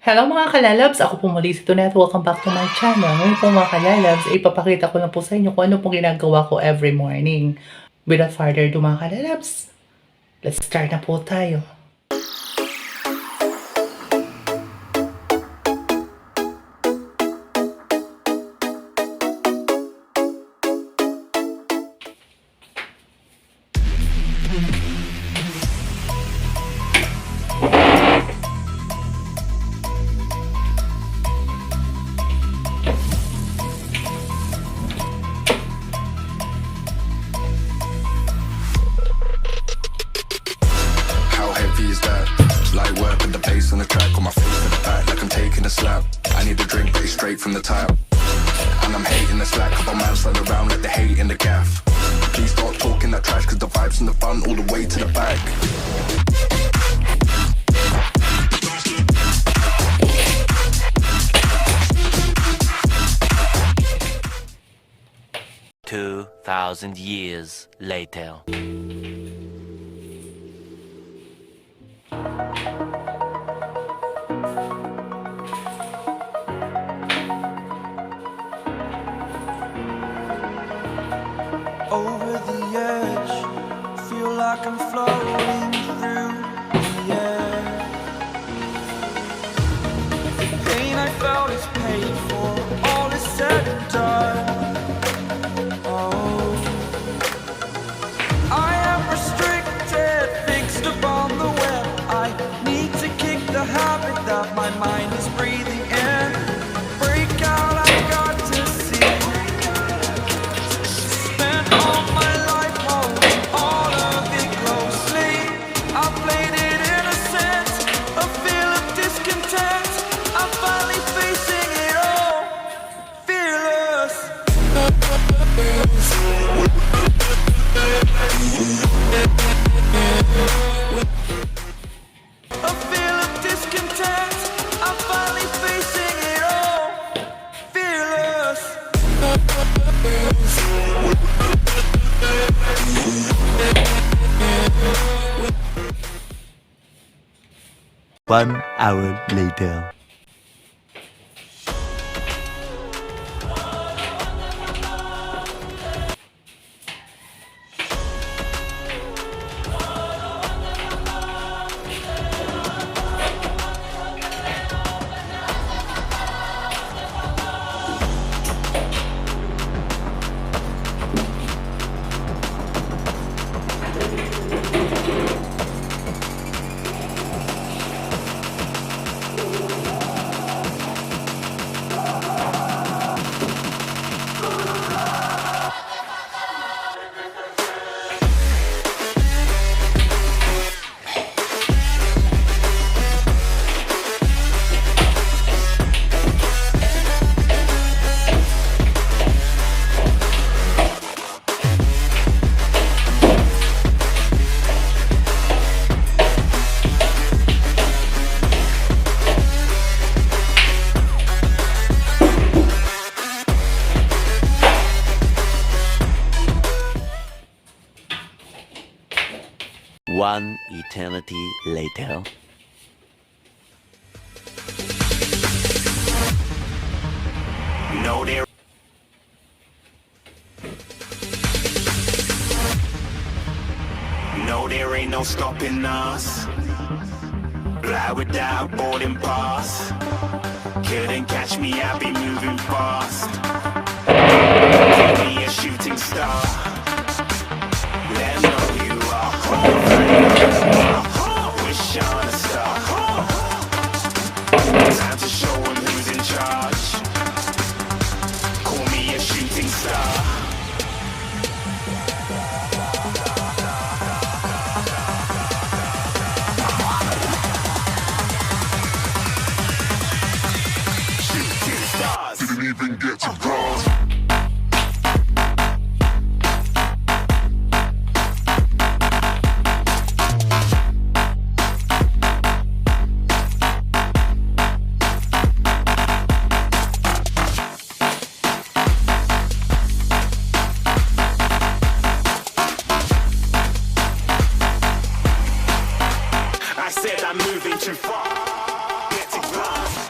Hello mga kalalabs! Ako po muli si Tonet. Welcome back to my channel. Ngayon po mga kalalabs, ipapakita ko lang po sa inyo kung ano pong ginagawa ko every morning. Without further ado mga kalalabs, let's start na po tayo. Light work with the bass on the track, on my face to the back like I'm taking a slap. I need a drink, but it's straight from the tap. And I'm hating the slack, couple man slide around like the hate in the gaff. Please start talking that trash, cause the vibes in the front all the way to the back. Years later. Over the edge, feel like I'm floating through the air. The pain I felt is paid for, all is said and done. Oh, I am restricted, fixed upon the web. I need to kick the habit that my mind is breathing in. Break out, I've got to see. Spent all my life holding all of it closely. I played it innocent, a feel of discontent. I'm finally facing it all, fearless. A feel of discontent. I'm finally facing it all, fearless. 1 hour later. One eternity later. No, there ain't no stopping us. Fly without boarding pass. Couldn't catch me, I'll be moving fast. Give me a shooting star. Let 'em know who you are. Wish on a star. Time to show 'em who's in charge. Call me a shooting star. Shooting stars. Didn't even get to cross. I said I'm moving too far. Getting lost.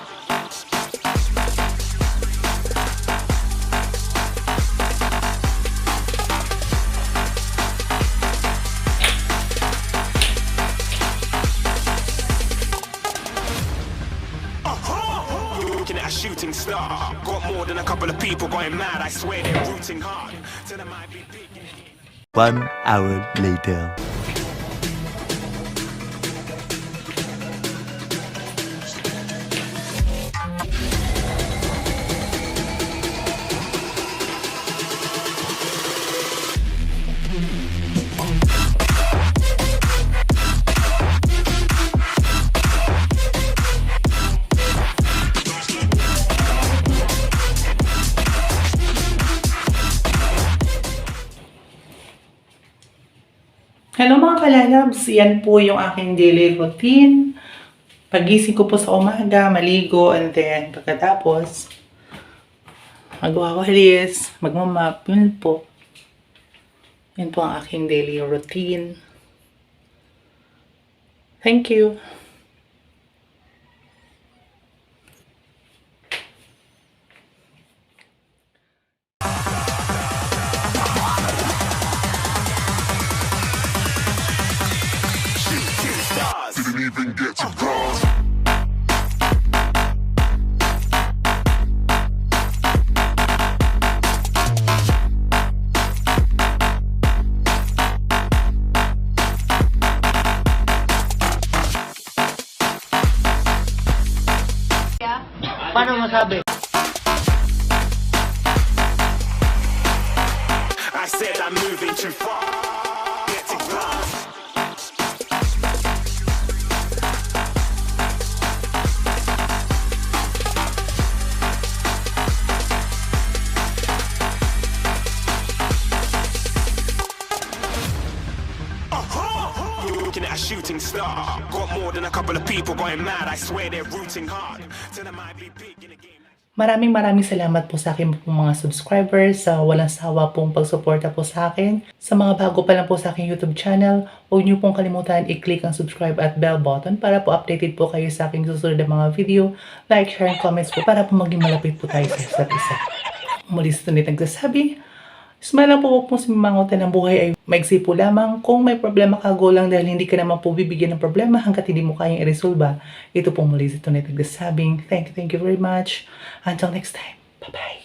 at a shooting star. Got more than a couple of people going mad, I swear they're rooting hard. Tell them I'd be big. 1 hour later. Hello mga kalalabs, yan po yung aking daily routine. Pagising ko po sa umaga, maligo, and then pagkatapos, magwawalis, magmamap, yun po. Yan po ang aking daily routine. Thank you. Shooting stars. Didn't even get to cross. Paano masabi? I said I'm moving too far. Getting lost. You're looking at a shooting star. Got more than a couple of people going mad, I swear they're rooting hard. Tell them I'd be big in the game. Maraming salamat po sa akin pong mga subscribers, sa walang sawa pong pagsuporta po sa akin. Sa mga bago pa lang po sa aking YouTube channel, huwag niyo pong kalimutan i-click ang subscribe at bell button para po updated po kayo sa aking susunod na mga video. Like, share, and comments po para po maging malapit po tayo sa isa't isa. Muli sa tunay nagsasabi, smile lang po, huwag pong simangotan ng buhay ay maigsi po lamang. Kung may problema ka, go lang dahil hindi ka naman po bibigyan ng problema hanggat hindi mo kayang i-resolve. Ito pong muli sa tunay nagsasabing, thank you very much. Until next time, bye-bye.